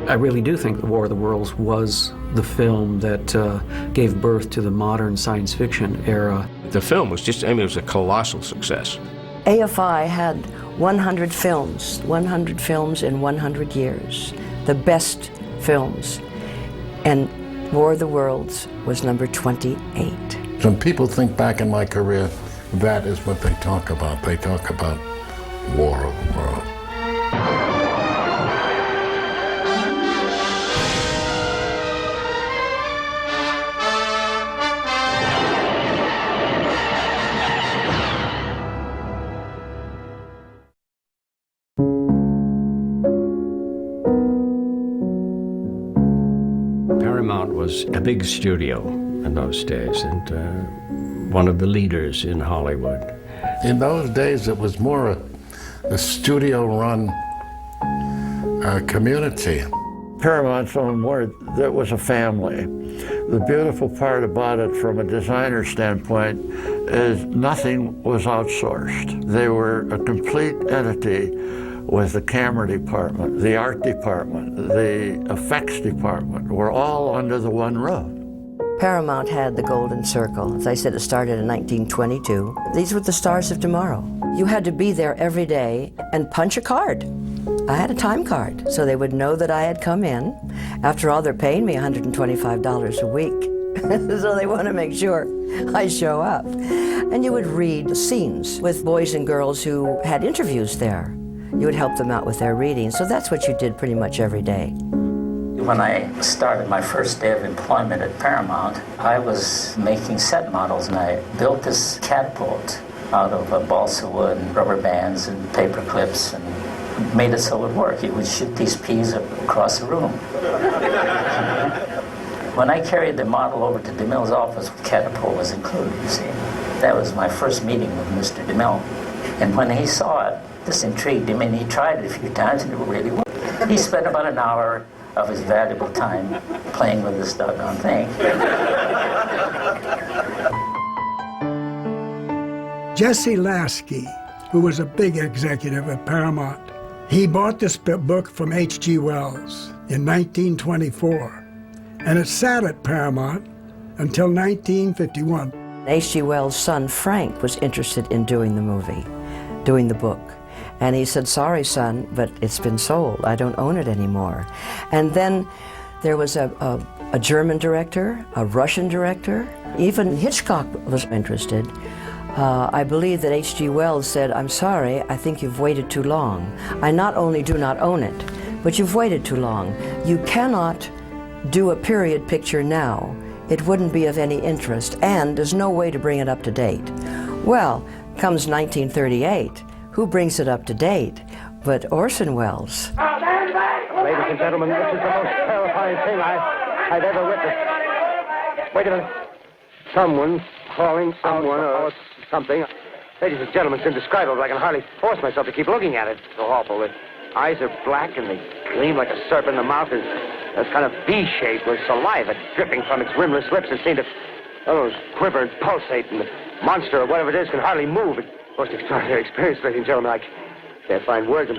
I really do think The War of the Worlds was the film that gave birth to the modern science fiction era. The film was just, I mean, it was a colossal success. AFI had 100 films in 100 years, the best films. And War of the Worlds was number 28. When people think back in my career, that is what they talk about. They talk about War of the Worlds. Paramount was a big studio in those days, and one of the leaders in Hollywood. In those days, it was more a studio-run community. Paramount's own word, that was a family. The beautiful part about it from a designer standpoint is nothing was outsourced. They were a complete entity with the camera department, the art department, the effects department, were all under the one roof. Paramount had the Golden Circle. As I said, it started in 1922. These were the stars of tomorrow. You had to be there every day and punch a card. I had a time card, so they would know that I had come in. After all, they're paying me $125 a week, so they want to make sure I show up. And you would read scenes with boys and girls who had interviews there. You would help them out with their reading, so that's what you did pretty much every day. When I started my first day of employment at Paramount, I was making set models, and I built this catapult out of balsa wood and rubber bands and paper clips, and made it so it would work. It would shoot these peas across the room. When I carried the model over to DeMille's office, the catapult was included, you see. That was my first meeting with Mr. DeMille. And when he saw it, this intrigued him, and he tried it a few times, and it really worked. He spent about an hour of his valuable time playing with this doggone thing. Jesse Lasky, who was a big executive at Paramount, he bought this book from H.G. Wells in 1924, and it sat at Paramount until 1951. H.G. Wells' son, Frank, was interested in doing the movie, doing the book. And he said, sorry, son, but it's been sold. I don't own it anymore. And then there was a German director, a Russian director. Even Hitchcock was interested. I believe that H.G. Wells said, I'm sorry, I think you've waited too long. I not only do not own it, but you've waited too long. You cannot do a period picture now. It wouldn't be of any interest, and there's no way to bring it up to date. Well, comes 1938. Who brings it up to date but Orson Welles? Ladies and gentlemen, this is the most terrifying thing I've ever witnessed. Wait a minute. Someone's calling someone or something. Ladies and gentlemen, it's indescribable. I can hardly force myself to keep looking at it. It's so awful. The eyes are black and they gleam like a serpent. The mouth is kind of V-shaped with saliva dripping from its rimless lips that seem to quiver and pulsate, and the monster or whatever it is can hardly move. Most extraordinary experience, ladies and gentlemen. I can't find words.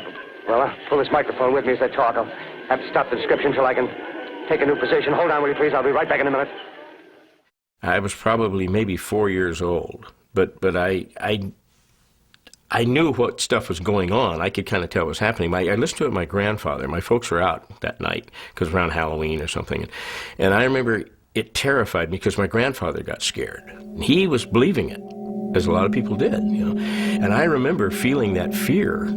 Well, I'll pull this microphone with me as I talk. I'll have to stop the description until I can take a new position. Hold on, will you please? I'll be right back in a minute. I was probably maybe 4 years old, but I knew what stuff was going on. I could kind of tell what was happening. I listened to it with my grandfather. My folks were out that night because around Halloween or something. And I remember it terrified me because my grandfather got scared. He was believing it, as a lot of people did, you know. And I remember feeling that fear.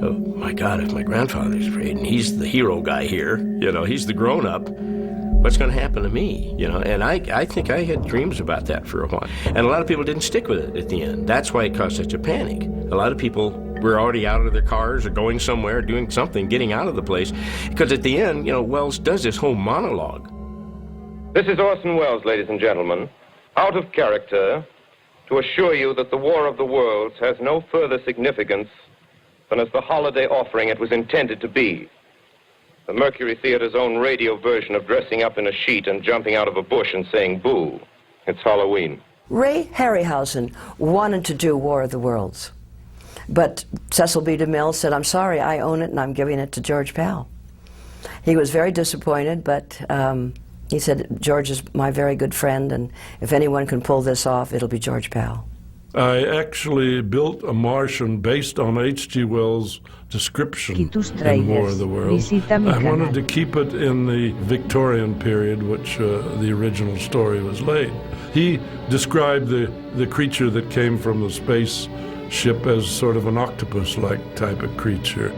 Oh, my God, if my grandfather's afraid, and he's the hero guy here, you know, he's the grown-up, what's going to happen to me, you know? And I think I had dreams about that for a while. And a lot of people didn't stick with it at the end. That's why it caused such a panic. A lot of people were already out of their cars or going somewhere, doing something, getting out of the place. Because at the end, you know, Wells does this whole monologue. This is Orson Welles, ladies and gentlemen, out of character, to assure you that the War of the Worlds has no further significance than as the holiday offering it was intended to be. The Mercury Theater's own radio version of dressing up in a sheet and jumping out of a bush and saying boo. It's Halloween. Ray Harryhausen wanted to do War of the Worlds, but Cecil B. DeMille said, I'm sorry, I own it and I'm giving it to George Pal. He was very disappointed, but he said, George is my very good friend, and if anyone can pull this off, it'll be George Pal. I actually built a Martian based on H.G. Wells' description in War of the Worlds. I wanted to keep it in the Victorian period, which the original story was laid. He described the creature that came from the spaceship as sort of an octopus-like type of creature.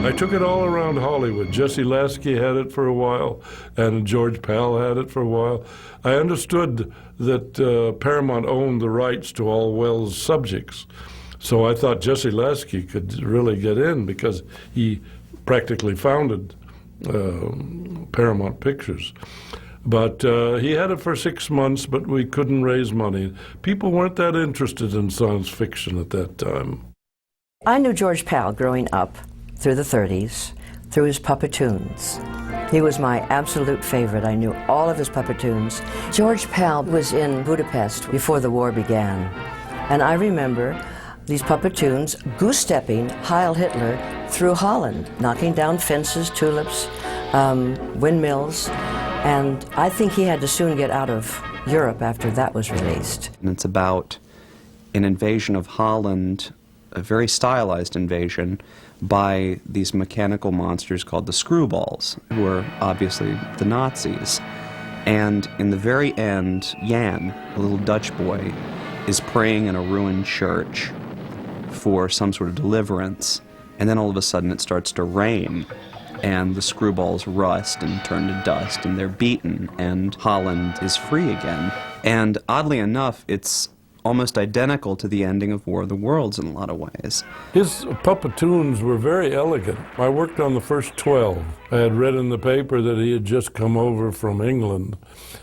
I took it all around Hollywood. Jesse Lasky had it for a while, and George Pal had it for a while. I understood that Paramount owned the rights to all Wells' subjects, so I thought Jesse Lasky could really get in because he practically founded Paramount Pictures. But he had it for 6 months, but we couldn't raise money. People weren't that interested in science fiction at that time. I knew George Pal growing up through the 30s, through his Puppetoons. He was my absolute favorite. I knew all of his Puppetoons. George Pal was in Budapest before the war began. And I remember these Puppetoons goose-stepping Heil Hitler through Holland, knocking down fences, tulips, windmills. And I think he had to soon get out of Europe after that was released. And it's about an invasion of Holland, a very stylized invasion, by these mechanical monsters called the Screwballs, who are obviously the Nazis. And in the very end, Jan, a little Dutch boy, is praying in a ruined church for some sort of deliverance, and then all of a sudden it starts to rain, and the Screwballs rust and turn to dust, and they're beaten, and Holland is free again. And oddly enough, it's almost identical to the ending of War of the Worlds in a lot of ways. His Puppetoons were very elegant. I worked on the first 12. I had read in the paper that he had just come over from England,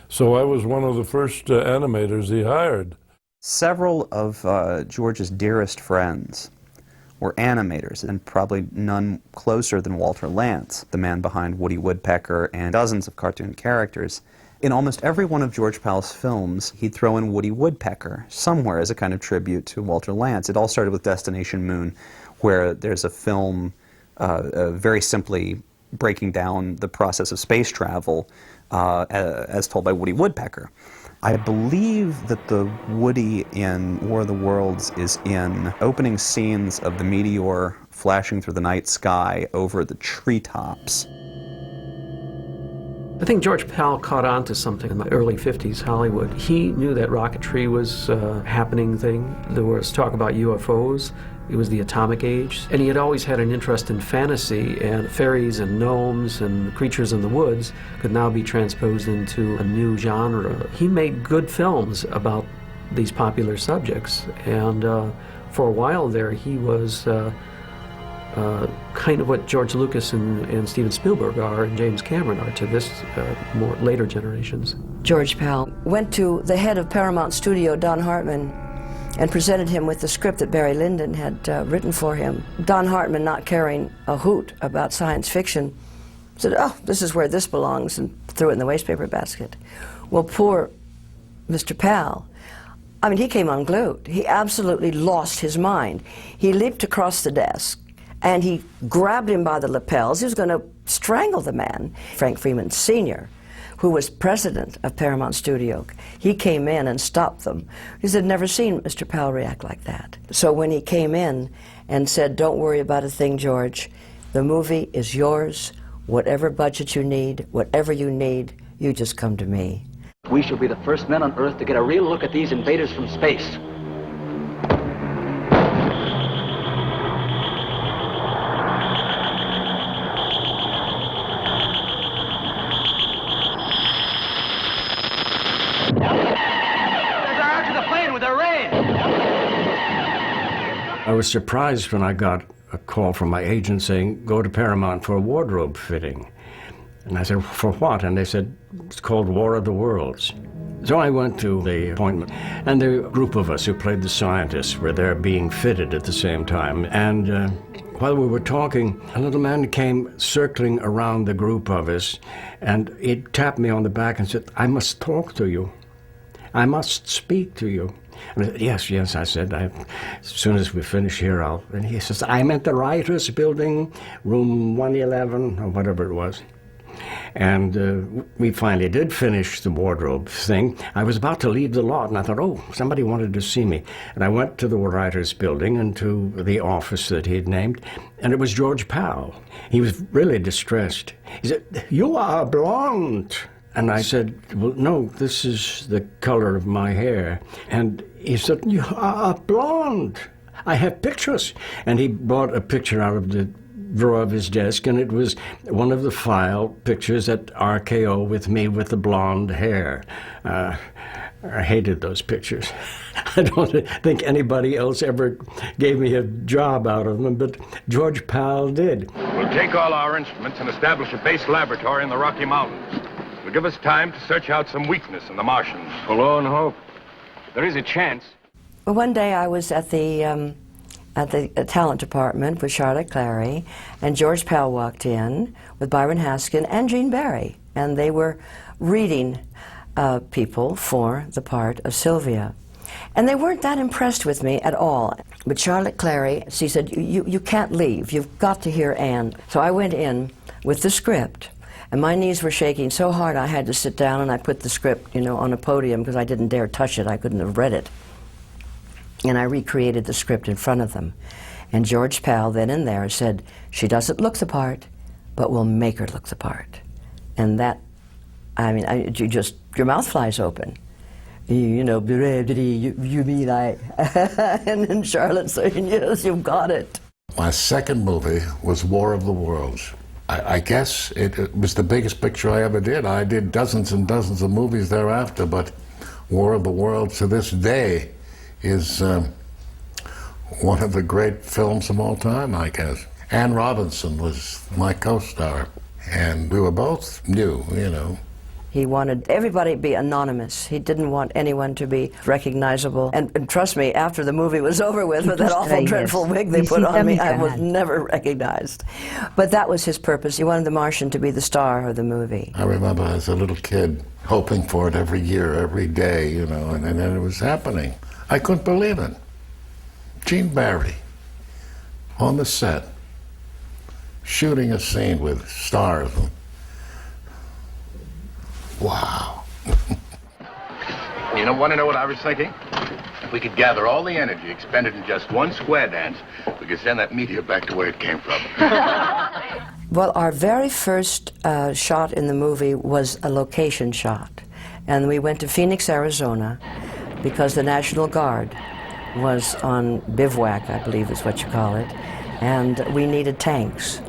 so I was one of the first animators he hired. Several of George's dearest friends were animators, and probably none closer than Walter Lantz, the man behind Woody Woodpecker and dozens of cartoon characters. In almost every one of George Pal's films, he'd throw in Woody Woodpecker somewhere as a kind of tribute to Walter Lantz. It all started with Destination Moon, where there's a film very simply breaking down the process of space travel as told by Woody Woodpecker. I believe that the Woody in War of the Worlds is in opening scenes of the meteor flashing through the night sky over the treetops. I think George Pal caught on to something in the early 50s Hollywood. He knew that rocketry was a happening thing. There was talk about UFOs. It was the atomic age. And he had always had an interest in fantasy, and fairies and gnomes and creatures in the woods could now be transposed into a new genre. He made good films about these popular subjects. And for a while there, he was kind of what George Lucas and Steven Spielberg are and James Cameron are to this more later generations. George Pal went to the head of Paramount Studio, Don Hartman, and presented him with the script that Barry Lyndon had written for him. Don Hartman, not caring a hoot about science fiction, said, oh, this is where this belongs, and threw it in the wastepaper basket. Well, poor Mr. Pal, I mean, he came unglued. He absolutely lost his mind. He leaped across the desk, and he grabbed him by the lapels. He was going to strangle the man. Frank Freeman Sr., who was president of Paramount Studio, he came in and stopped them. He said, never seen Mr. Pal react like that. So when he came in and said, don't worry about a thing, George, the movie is yours. Whatever budget you need, whatever you need, you just come to me. We shall be the first men on Earth to get a real look at these invaders from space. I was surprised when I got a call from my agent saying, go to Paramount for a wardrobe fitting. And I said, for what? And they said, it's called War of the Worlds. So I went to the appointment, and the group of us who played the scientists were there being fitted at the same time. And while we were talking, a little man came circling around the group of us, and he tapped me on the back and said, I must talk to you. I must speak to you. And I said, yes, yes, I said, as soon as we finish here, I'll... And he says, I'm at the writers' building, room 111, or whatever it was. And we finally did finish the wardrobe thing. I was about to leave the lot, and I thought, oh, somebody wanted to see me. And I went to the writers' building and to the office that he'd named, and it was George Powell. He was really distressed. He said, you are blonde. And I said, well, no, this is the color of my hair. And he said, you are blonde. I have pictures. And he brought a picture out of the drawer of his desk, and it was one of the file pictures at RKO with me with the blonde hair. I hated those pictures. I don't think anybody else ever gave me a job out of them, but George Powell did. We'll take all our instruments and establish a base laboratory in the Rocky Mountains. It'll give us time to search out some weakness in the Martians. Forlorn hope. There is a chance. Well, one day I was at the talent department with Charlotte Clary, and George Powell walked in with Byron Haskin and Gene Barry, and they were reading people for the part of Sylvia. And they weren't that impressed with me at all. But Charlotte Clary, she said, you can't leave. You've got to hear Anne. So I went in with the script, and my knees were shaking so hard I had to sit down, and I put the script, you know, on a podium because I didn't dare touch it. I couldn't have read it. And I recreated the script in front of them. And George Powell, then and there, said, she doesn't look the part, but we'll make her look the part. And that, I mean, your mouth flies open. You know, you mean I, and then Charlotte saying, yes, you've got it. My second movie was War of the Worlds. I guess it was the biggest picture I ever did. I did dozens and dozens of movies thereafter, but War of the Worlds to this day is one of the great films of all time, I guess. Anne Robinson was my co-star, and we were both new, you know. He wanted everybody to be anonymous. He didn't want anyone to be recognizable. And trust me, after the movie was over with that awful, dreadful wig they put on me, I was never recognized. But that was his purpose. He wanted the Martian to be the star of the movie. I remember as a little kid hoping for it every year, every day, you know, and then it was happening. I couldn't believe it. Gene Barry on the set, shooting a scene with stars. Wow. You want to know what I was thinking? If we could gather all the energy expended in just one square dance, we could send that meteor back to where it came from. Well, our very first shot in the movie was a location shot. And we went to Phoenix, Arizona, because the National Guard was on bivouac, I believe is what you call it, and we needed tanks,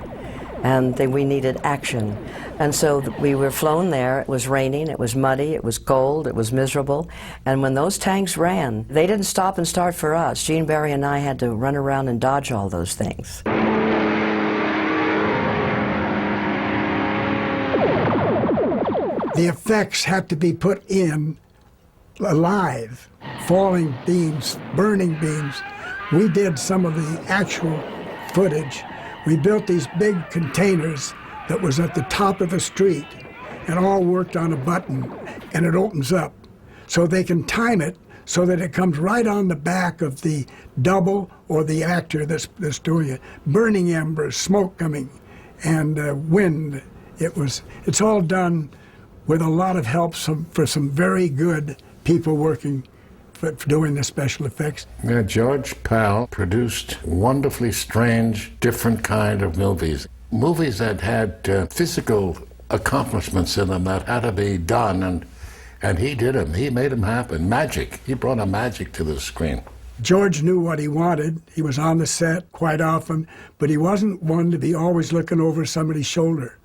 and we needed action. And so we were flown there. It was raining, it was muddy, it was cold, it was miserable, and when those tanks ran, they didn't stop and start for us. Gene Barry and I had to run around and dodge all those things. The effects had to be put in alive. Falling beams, burning beams. We did some of the actual footage. We built these big containers that was at the top of the street and all worked on a button, and it opens up. So they can time it so that it comes right on the back of the double or the actor that's doing it. Burning embers, smoke coming, and wind. It's all done with a lot of help for some very good people working for doing the special effects. Yeah, George Powell produced wonderfully strange, different kind of movies. Movies that had physical accomplishments in them that had to be done, and he did them. He made them happen. Magic. He brought a magic to the screen. George knew what he wanted. He was on the set quite often, but he wasn't one to be always looking over somebody's shoulder.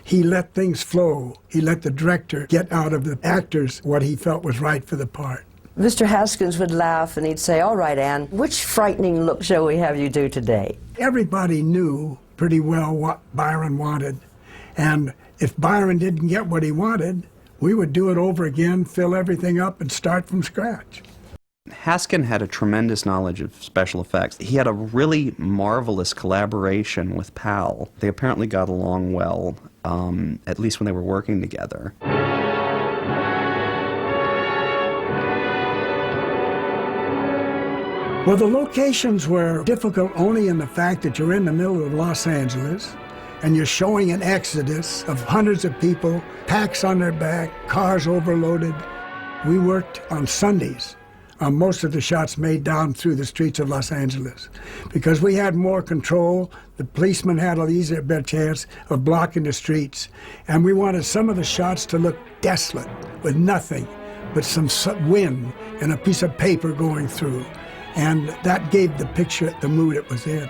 He let things flow. He let the director get out of the actors what he felt was right for the part. Mr. Haskins would laugh and he'd say, "All right, Ann, which frightening look shall we have you do today?" Everybody knew pretty well what Byron wanted. And if Byron didn't get what he wanted, we would do it over again, fill everything up, and start from scratch. Haskin had a tremendous knowledge of special effects. He had a really marvelous collaboration with Powell. They apparently got along well, at least when they were working together. Well, the locations were difficult only in the fact that you're in the middle of Los Angeles and you're showing an exodus of hundreds of people, packs on their back, cars overloaded. We worked on Sundays on most of the shots made down through the streets of Los Angeles because we had more control. The policemen had an easier chance of blocking the streets, and we wanted some of the shots to look desolate with nothing but some wind and a piece of paper going through. And that gave the picture the mood it was in.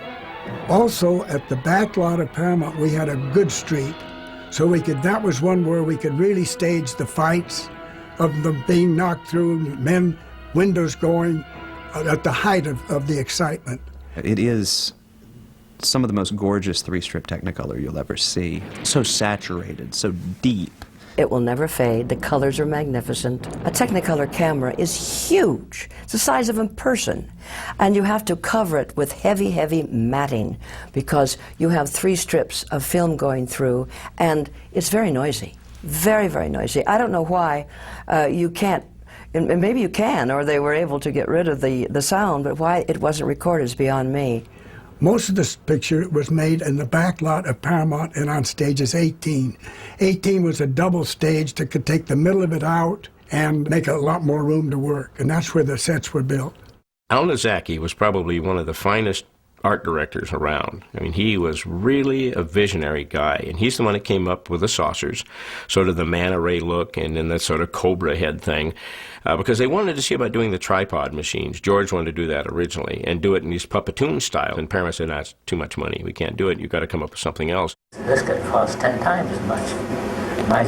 Also, at the back lot of Paramount, we had a good street, so that was one where we could really stage the fights of them being knocked through, men, windows going, at the height of the excitement. It is some of the most gorgeous three-strip Technicolor you'll ever see. So saturated, so deep. It will never fade. The colors are magnificent. A Technicolor camera is huge. It's the size of a person. And you have to cover it with heavy, heavy matting because you have 3 strips of film going through, and it's very noisy. Very, very noisy. I don't know why you can't, and maybe you can, or they were able to get rid of the sound, but why it wasn't recorded is beyond me. Most of this picture was made in the back lot of Paramount and on stages 18. 18 was a double stage that could take the middle of it out and make a lot more room to work, and that's where the sets were built. Al Nozaki was probably one of the finest art directors around. I mean, he was really a visionary guy, and he's the one that came up with the saucers, sort of the manta ray look, and then that sort of cobra head thing, because they wanted to see about doing the tripod machines. George wanted to do that originally, and do it in these puppetoon style, and Paramount said, "That's too much money. We can't do it. You've got to come up with something else." This could cost 10 times as much. My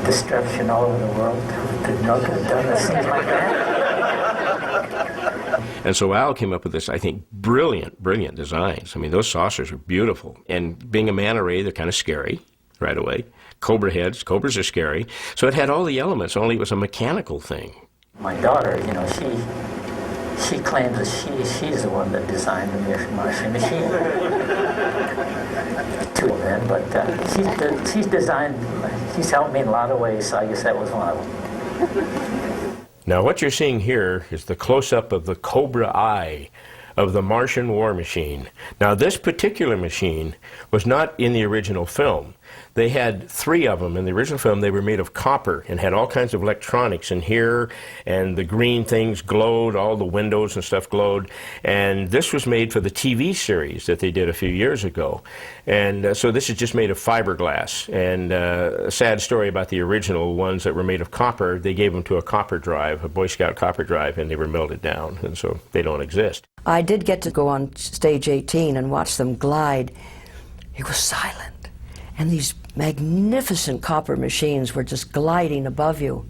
destruction all over the world could not have done the things like that. And so Al came up with this, I think, brilliant, brilliant designs. I mean, those saucers are beautiful. And being a manta ray, they're kind of scary right away. Cobra heads, cobras are scary. So it had all the elements, only it was a mechanical thing. My daughter, you know, she claims that she's the one that designed the Martian machine. Two of them, but she's designed, she's helped me in a lot of ways, so I guess that was one of them. Now, what you're seeing here is the close-up of the Cobra eye of the Martian war machine. Now, this particular machine was not in the original film. They had 3 of them in the original film. They were made of copper and had all kinds of electronics in here, and the green things glowed, all the windows and stuff glowed. And this was made for the TV series that they did a few years ago. And so this is just made of fiberglass. And a sad story about the original ones that were made of copper, they gave them to a copper drive, a Boy Scout copper drive, and they were melted down, and so they don't exist. I did get to go on stage 18 and watch them glide. It was silent. And these magnificent copper machines were just gliding above you,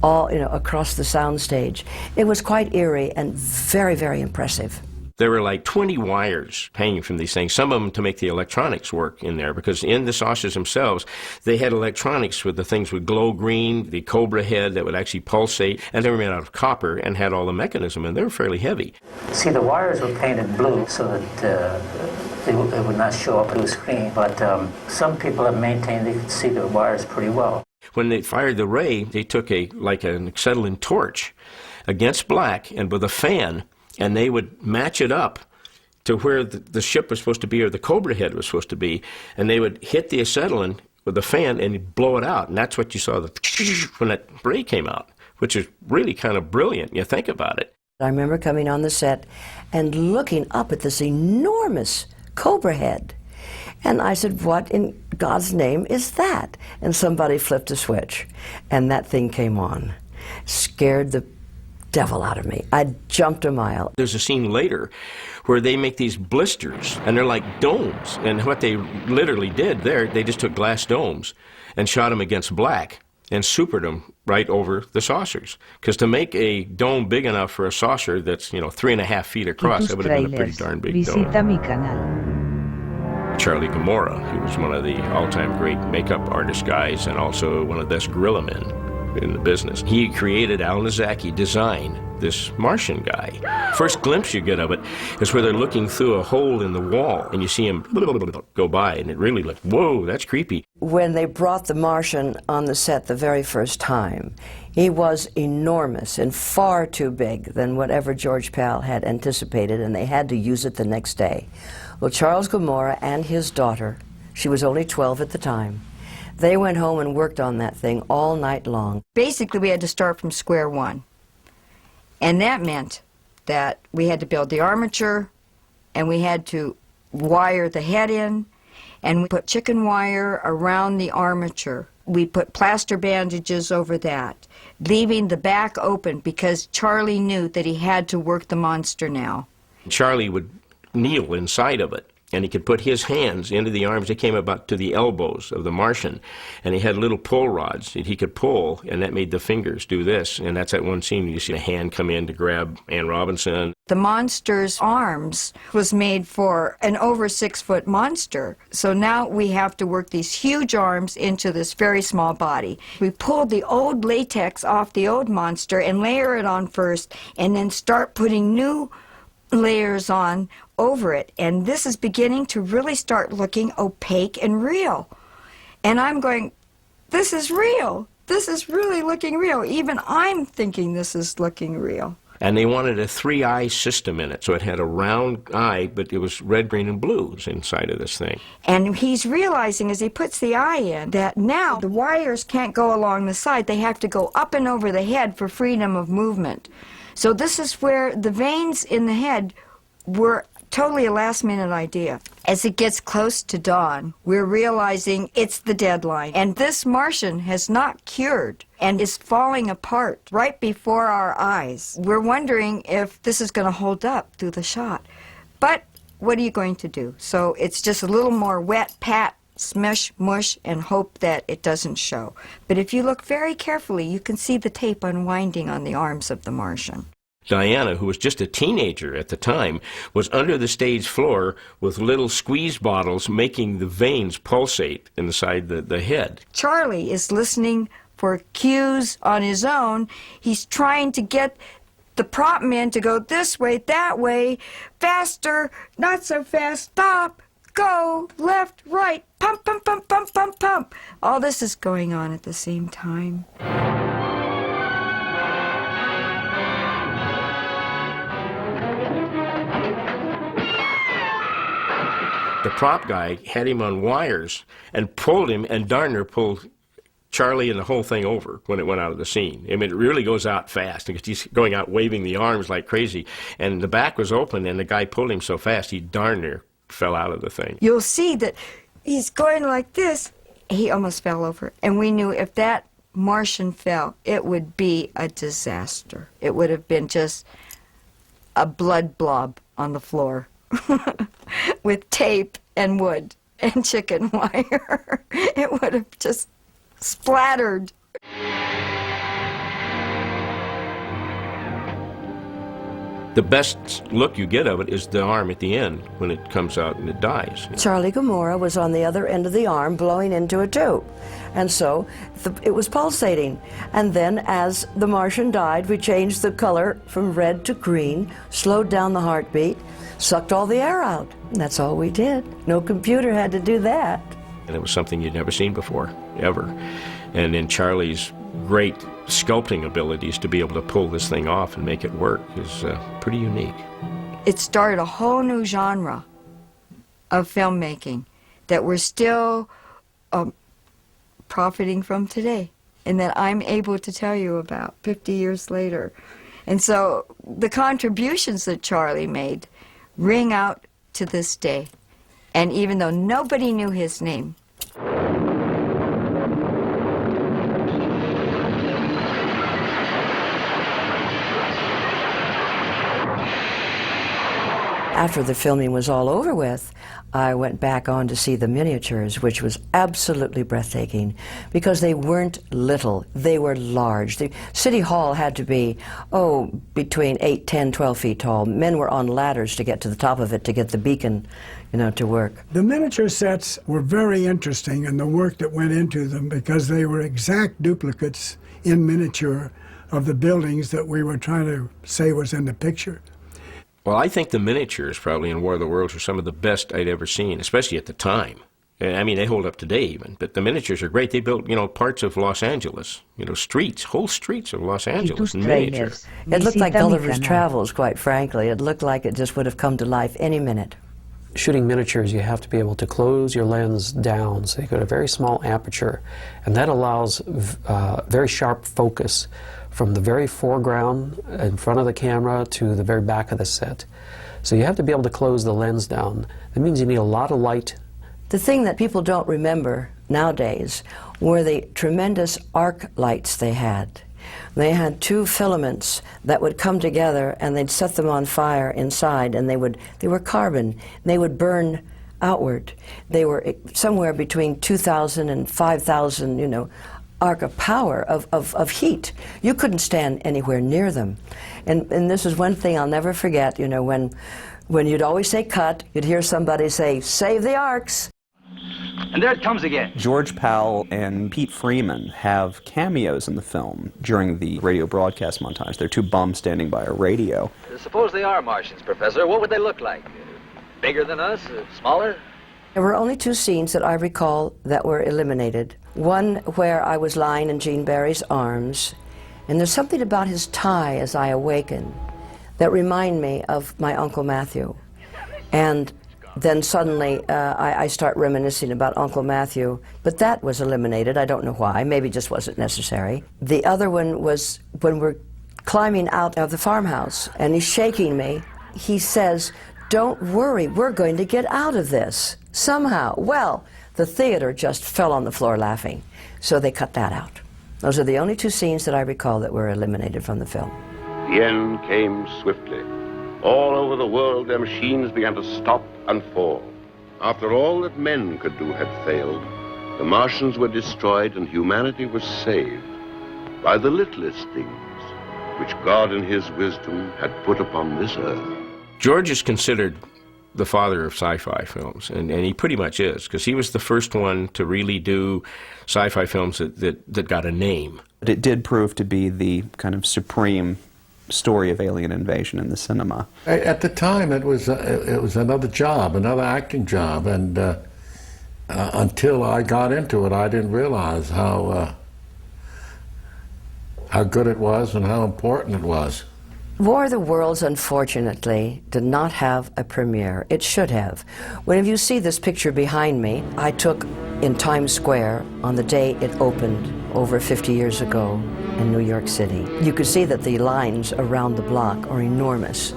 all across the soundstage. It was quite eerie and very, very impressive. There were like 20 wires hanging from these things, some of them to make the electronics work in there, because in the saucers themselves, they had electronics with the things would glow green, the Cobra head that would actually pulsate, and they were made out of copper and had all the mechanism, and they were fairly heavy. See, the wires were painted blue so that it would not show up on the screen, but some people have maintained they could see the wires pretty well. When they fired the ray, they took like an acetylene torch against black and with a fan, and they would match it up to where the ship was supposed to be or the Cobra head was supposed to be, and they would hit the acetylene with the fan and blow it out, and that's what you saw when that ray came out, which is really kind of brilliant. You think about it. I remember coming on the set and looking up at this enormous Cobra head. And I said, "What in God's name is that?" And somebody flipped a switch, and that thing came on. Scared the devil out of me. I jumped a mile. There's a scene later where they make these blisters, and they're like domes. And what they literally did there, they just took glass domes and shot them against black. and supered them right over the saucers. Because to make a dome big enough for a saucer that's, 3.5 feet across, that would have been a pretty darn big dome. Visita mi canal. Charlie Gomorrah, he was one of the all-time great makeup artist guys and also one of the best gorilla men in the business. He created Al Nizaki designed this Martian guy. First glimpse you get of it is where they're looking through a hole in the wall and you see him go by, and it really looked, whoa, that's creepy. When they brought the Martian on the set the very first time, he was enormous and far too big than whatever George Pal had anticipated, and they had to use it the next day. Well, Charles Gomorrah and his daughter, she was only 12 at the time, they went home and worked on that thing all night long. Basically, we had to start from square one. And that meant that we had to build the armature, and we had to wire the head in, and we put chicken wire around the armature. We put plaster bandages over that, leaving the back open because Charlie knew that he had to work the monster now. Charlie would kneel inside of it, and he could put his hands into the arms. They came about to the elbows of the Martian, and he had little pull rods that he could pull, and that made the fingers do this. And that's that one scene where you see a hand come in to grab Ann Robinson. The monster's arms was made for an over 6-foot monster. So now we have to work these huge arms into this very small body. We pulled the old latex off the old monster and layer it on first, and then start putting new layers on over it, and this is beginning to really start looking opaque and real. And I'm going, this is real. This is really looking real. Even I'm thinking this is looking real. And they wanted a 3-eye system in it, so it had a round eye, but it was red, green, and blues inside of this thing. And he's realizing as he puts the eye in that now the wires can't go along the side. They have to go up and over the head for freedom of movement. So this is where the veins in the head were totally a last-minute idea. As it gets close to dawn, we're realizing it's the deadline. And this Martian has not cured and is falling apart right before our eyes. We're wondering if this is going to hold up through the shot. But what are you going to do? So it's just a little more wet, pat, smush, mush, and hope that it doesn't show. But if you look very carefully, you can see the tape unwinding on the arms of the Martian. Diana, who was just a teenager at the time, was under the stage floor with little squeeze bottles making the veins pulsate inside the head. Charlie is listening for cues on his own. He's trying to get the prop men to go this way, that way, faster, not so fast, stop, go, left, right, pump, pump, pump, pump, pump, pump. All this is going on at the same time. The prop guy had him on wires and pulled him, and darn near pulled Charlie and the whole thing over when it went out of the scene. I mean, it really goes out fast because he's going out waving the arms like crazy, and the back was open, and the guy pulled him so fast he darn near fell out of the thing. You'll see that he's going like this. He almost fell over, and we knew if that Martian fell, it would be a disaster. It would have been just a blood blob on the floor. With tape and wood and chicken wire. It would have just splattered. The best look you get of it is the arm at the end when it comes out and it dies. Charlie Gomorrah was on the other end of the arm blowing into a tube. And so it was pulsating. And then as the Martian died, we changed the color from red to green, slowed down the heartbeat, sucked all the air out. And that's all we did. No computer had to do that. And it was something you'd never seen before, ever. And in Charlie's great sculpting abilities to be able to pull this thing off and make it work is pretty unique. It started a whole new genre of filmmaking that we're still profiting from today and that I'm able to tell you about 50 years later. And so the contributions that Charlie made ring out to this day. And even though nobody knew his name, after the filming was all over with, I went back on to see the miniatures, which was absolutely breathtaking because they weren't little, they were large. The City Hall had to be, between 8, 10, 12 feet tall. Men were on ladders to get to the top of it to get the beacon, to work. The miniature sets were very interesting in the work that went into them because they were exact duplicates in miniature of the buildings that we were trying to say was in the picture. Well, I think the miniatures probably in War of the Worlds are some of the best I'd ever seen, especially at the time. I mean, they hold up today even, but the miniatures are great. They built, parts of Los Angeles, streets, whole streets of Los Angeles in miniature. It looked like Gulliver's Travels, quite frankly. It looked like it just would have come to life any minute. Shooting miniatures, you have to be able to close your lens down so you get a very small aperture, and that allows very sharp focus from the very foreground in front of the camera to the very back of the set. So you have to be able to close the lens down. That means you need a lot of light. The thing that people don't remember nowadays were the tremendous arc lights they had. They had 2 filaments that would come together and they'd set them on fire inside, and they were carbon. They would burn outward. They were somewhere between 2,000 and 5,000, arc of power, of heat. You couldn't stand anywhere near them. And this is one thing I'll never forget, when you'd always say cut, you'd hear somebody say, "Save the arcs." And there it comes again. George Pal and Pete Freeman have cameos in the film during the radio broadcast montage. They're 2 bums standing by a radio. Suppose they are Martians, Professor. What would they look like? Bigger than us? Smaller? There were only 2 scenes that I recall that were eliminated. One where I was lying in Gene Barry's arms, and there's something about his tie as I awaken that remind me of my Uncle Matthew. And then suddenly I start reminiscing about Uncle Matthew, but that was eliminated. I don't know why. Maybe it just wasn't necessary. The other one was when we're climbing out of the farmhouse, and he's shaking me. He says, "Don't worry, we're going to get out of this somehow." Well, the theater just fell on the floor laughing, so they cut that out. Those are the only 2 scenes that I recall that were eliminated from the film. The end came swiftly. All over the world, their machines began to stop and fall. After all that men could do had failed, the Martians were destroyed and humanity was saved by the littlest things which God in his wisdom had put upon this earth. George is considered the father of sci-fi films, and he pretty much is, because he was the first one to really do sci-fi films that got a name. But it did prove to be the kind of supreme story of alien invasion in the cinema. At the time, it was another job, another acting job, and until I got into it, I didn't realize how good it was and how important it was. War of the Worlds, unfortunately, did not have a premiere. It should have. Whenever you see this picture behind me, I took in Times Square on the day it opened over 50 years ago in New York City. You could see that the lines around the block are enormous.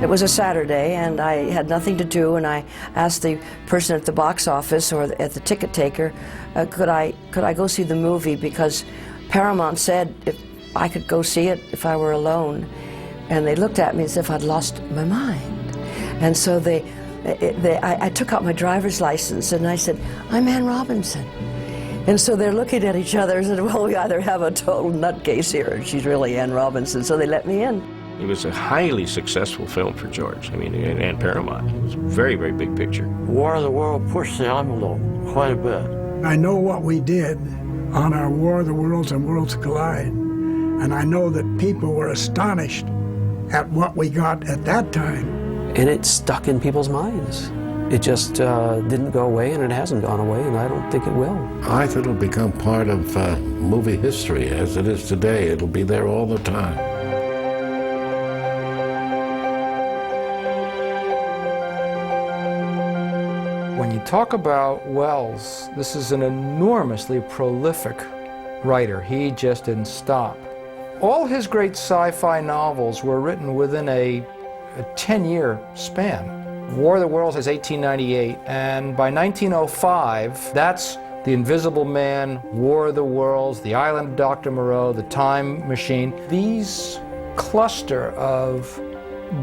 It was a Saturday, and I had nothing to do, and I asked the person at the box office or at the ticket taker, could I go see the movie, because Paramount said if I could go see it if I were alone. And they looked at me as if I'd lost my mind. And so I took out my driver's license and I said, "I'm Ann Robinson." And so they're looking at each other and said, "Well, we either have a total nutcase here, or she's really Ann Robinson." So they let me in. It was a highly successful film for George, and Paramount. It was a very, very big picture. War of the World pushed the envelope quite a bit. I know what we did on our War of the Worlds and Worlds Collide, and I know that people were astonished at what we got at that time. And it stuck in people's minds. It just didn't go away, and it hasn't gone away, and I don't think it will. I think it'll become part of movie history as it is today. It'll be there all the time. When you talk about Wells, this is an enormously prolific writer. He just didn't stop. All his great sci-fi novels were written within a 10-year span. War of the Worlds is 1898, and by 1905, that's The Invisible Man, War of the Worlds, The Island of Dr. Moreau, The Time Machine. These cluster of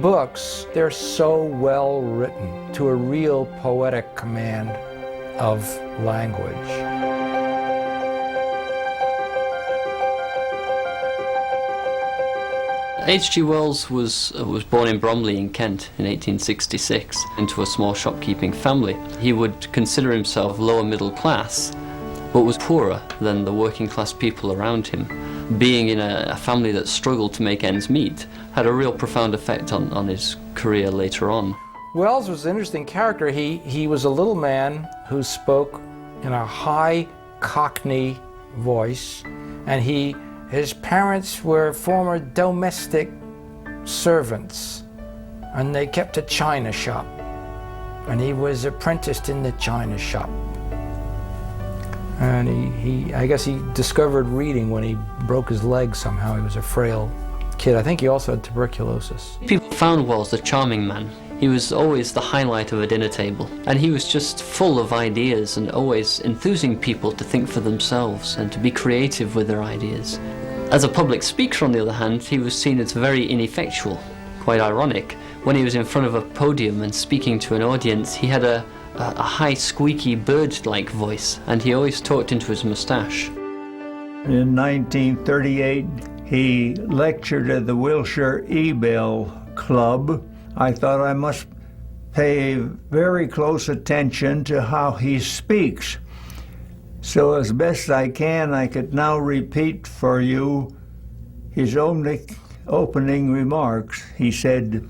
books, they're so well written to a real poetic command of language. H.G. Wells was born in Bromley in Kent in 1866 into a small shopkeeping family. He would consider himself lower middle class, but was poorer than the working class people around him. Being in a family that struggled to make ends meet had a real profound effect on his career later on. Wells was an interesting character. He was a little man who spoke in a high Cockney voice, and his parents were former domestic servants, and they kept a china shop, and he was apprenticed in the china shop. And I guess he discovered reading when he broke his leg somehow. He was a frail kid. I think he also had tuberculosis. People found Wells a charming man. He was always the highlight of a dinner table, and he was just full of ideas and always enthusing people to think for themselves and to be creative with their ideas. As a public speaker, on the other hand, he was seen as very ineffectual, quite ironic. When he was in front of a podium and speaking to an audience, he had a high, squeaky, bird-like voice, and he always talked into his moustache. In 1938, he lectured at the Wilshire E-Bell Club. I thought I must pay very close attention to how he speaks. So as best I can, I could now repeat for you his opening remarks. He said,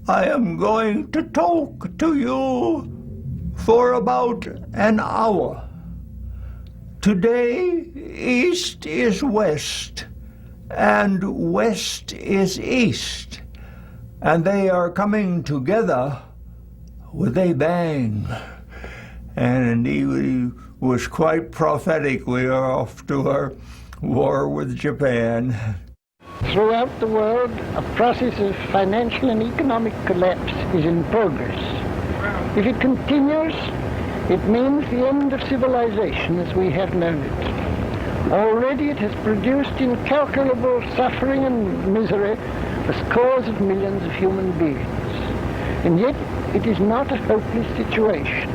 "I am going to talk to you for about an hour. Today, east is west, and west is east, and they are coming together with a bang." And he was quite prophetic. We are off to our war with Japan. Throughout the world, a process of financial and economic collapse is in progress. If it continues, it means the end of civilization as we have known it. Already it has produced incalculable suffering and misery for scores of millions of human beings. And yet it is not a hopeless situation.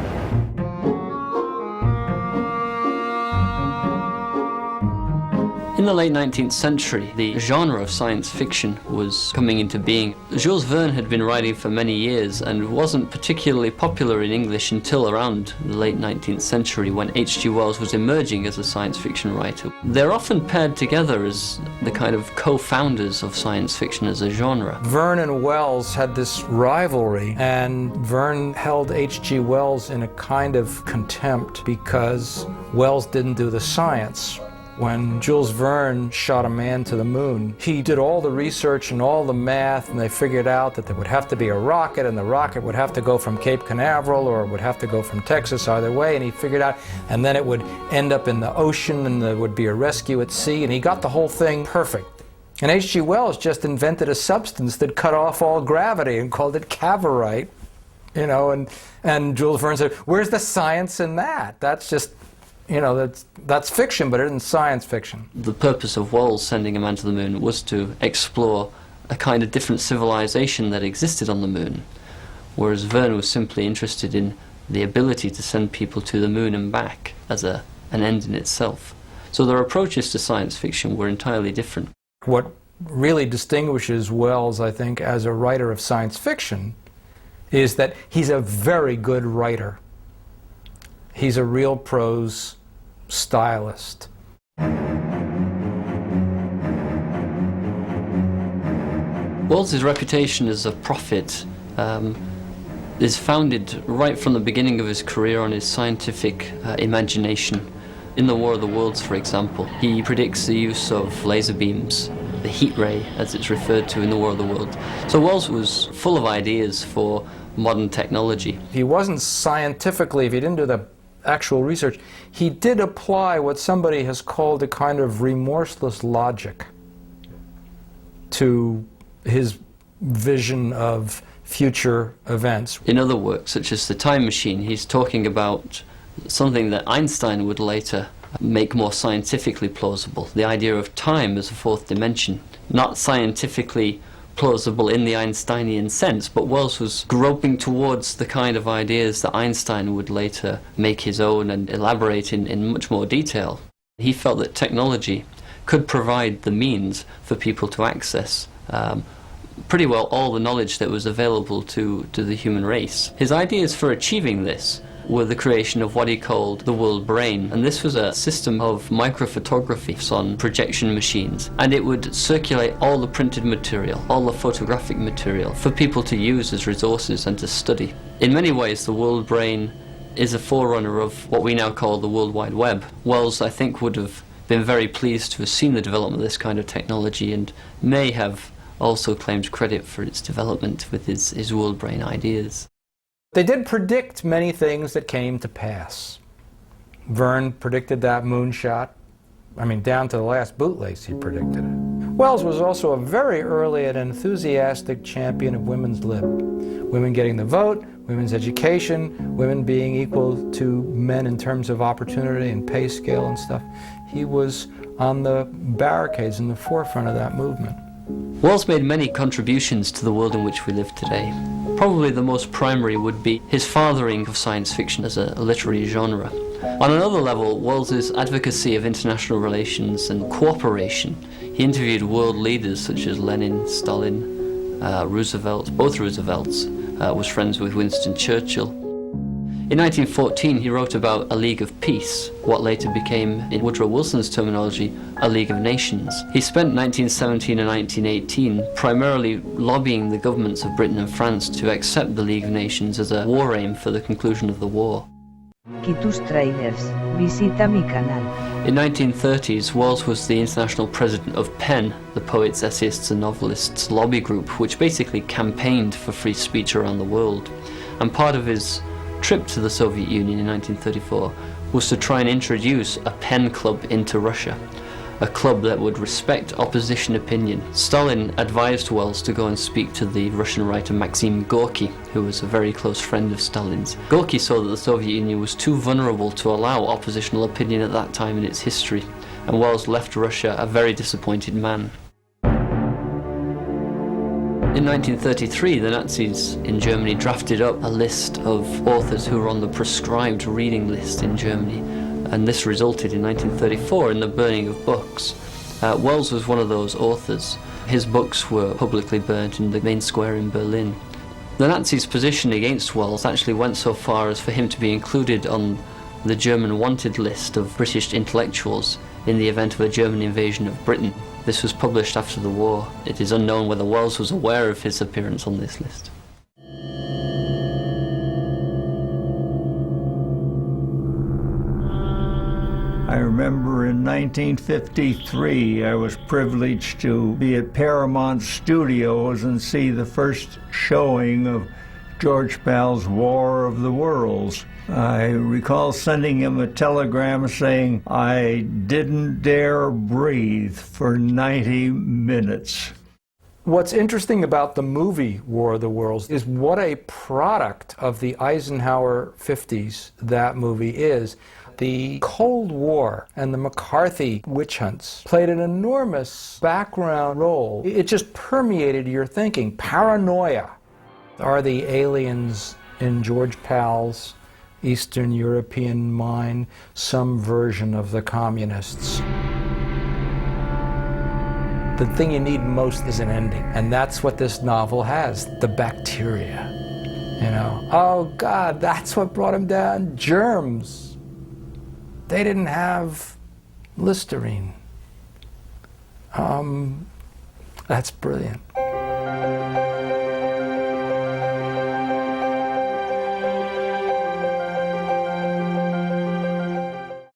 In the late 19th century, the genre of science fiction was coming into being. Jules Verne had been writing for many years and wasn't particularly popular in English until around the late 19th century, when H.G. Wells was emerging as a science fiction writer. They're often paired together as the kind of co-founders of science fiction as a genre. Verne and Wells had this rivalry, and Verne held H.G. Wells in a kind of contempt because Wells didn't do the science. When Jules Verne shot a man to the moon, he did all the research and all the math, and they figured out that there would have to be a rocket, and the rocket would have to go from Cape Canaveral, or it would have to go from Texas, either way, and he figured out, and then it would end up in the ocean, and there would be a rescue at sea, and he got the whole thing perfect. And H.G. Wells just invented a substance that cut off all gravity and called it cavorite, you know, and Jules Verne said, "Where's the science in that? That's just, you know, that's fiction, but it isn't science fiction." The purpose of Wells sending a man to the moon was to explore a kind of different civilization that existed on the moon, whereas Verne was simply interested in the ability to send people to the moon and back as an end in itself. So their approaches to science fiction were entirely different. What really distinguishes Wells, I think, as a writer of science fiction is that he's a very good writer. He's a real prose stylist. Wells' reputation as a prophet is founded right from the beginning of his career on his scientific imagination. In The War of the Worlds, for example, he predicts the use of laser beams, the heat ray, as it's referred to in The War of the Worlds. So Wells was full of ideas for modern technology. He wasn't scientifically, if he didn't do the actual research, he did apply what somebody has called a kind of remorseless logic to his vision of future events. In other works, such as The Time Machine, he's talking about something that Einstein would later make more scientifically plausible, the idea of time as a fourth dimension. Not scientifically plausible in the Einsteinian sense, but Wells was groping towards the kind of ideas that Einstein would later make his own and elaborate in much more detail. He felt that technology could provide the means for people to access pretty well all the knowledge that was available to the human race. His ideas for achieving this were the creation of what he called the world brain, and this was a system of microphotography on projection machines, and it would circulate all the printed material, all the photographic material, for people to use as resources and to study. In many ways, the world brain is a forerunner of what we now call the World Wide Web. Wells, I think, would have been very pleased to have seen the development of this kind of technology, and may have also claimed credit for its development with his world brain ideas. They did predict many things that came to pass. Verne predicted that moonshot. I mean, down to the last bootlace he predicted it. Wells was also a very early and enthusiastic champion of women's lib. Women getting the vote, women's education, women being equal to men in terms of opportunity and pay scale and stuff. He was on the barricades in the forefront of that movement. Wells made many contributions to the world in which we live today. Probably the most primary would be his fathering of science fiction as a literary genre. On another level, Wells's advocacy of international relations and cooperation. He interviewed world leaders such as Lenin, Stalin, Roosevelt, both Roosevelts, was friends with Winston Churchill. In 1914, he wrote about a League of Peace, what later became, in Woodrow Wilson's terminology, a League of Nations. He spent 1917 and 1918 primarily lobbying the governments of Britain and France to accept the League of Nations as a war aim for the conclusion of the war. Tus trailers, visita mi canal. In 1930s, Wells was the international president of PEN, the Poets, Essayists and Novelists lobby group, which basically campaigned for free speech around the world. And part of his trip to the Soviet Union in 1934 was to try and introduce a pen club into Russia, a club that would respect opposition opinion. Stalin advised Wells to go and speak to the Russian writer Maxim Gorky, who was a very close friend of Stalin's. Gorky saw that the Soviet Union was too vulnerable to allow oppositional opinion at that time in its history, and Wells left Russia a very disappointed man. In 1933, the Nazis in Germany drafted up a list of authors who were on the proscribed reading list in Germany, and this resulted in 1934 in the burning of books. Wells was one of those authors. His books were publicly burnt in the main square in Berlin. The Nazis' position against Wells actually went so far as for him to be included on the German wanted list of British intellectuals in the event of a German invasion of Britain. This was published after the war. It is unknown whether Wells was aware of his appearance on this list. I remember in 1953 I was privileged to be at Paramount Studios and see the first showing of George Pal's War of the Worlds. I recall sending him a telegram saying I didn't dare breathe for 90 minutes. What's interesting about the movie War of the Worlds is what a product of the Eisenhower 50s that movie is. The Cold War and the McCarthy witch hunts played an enormous background role. It just permeated your thinking. Paranoia. Are the aliens in George Pal's Eastern European mind some version of the communists? The thing you need most is an ending, and that's what this novel has, the bacteria. You know, oh God, that's what brought him down, germs. They didn't have Listerine. That's brilliant.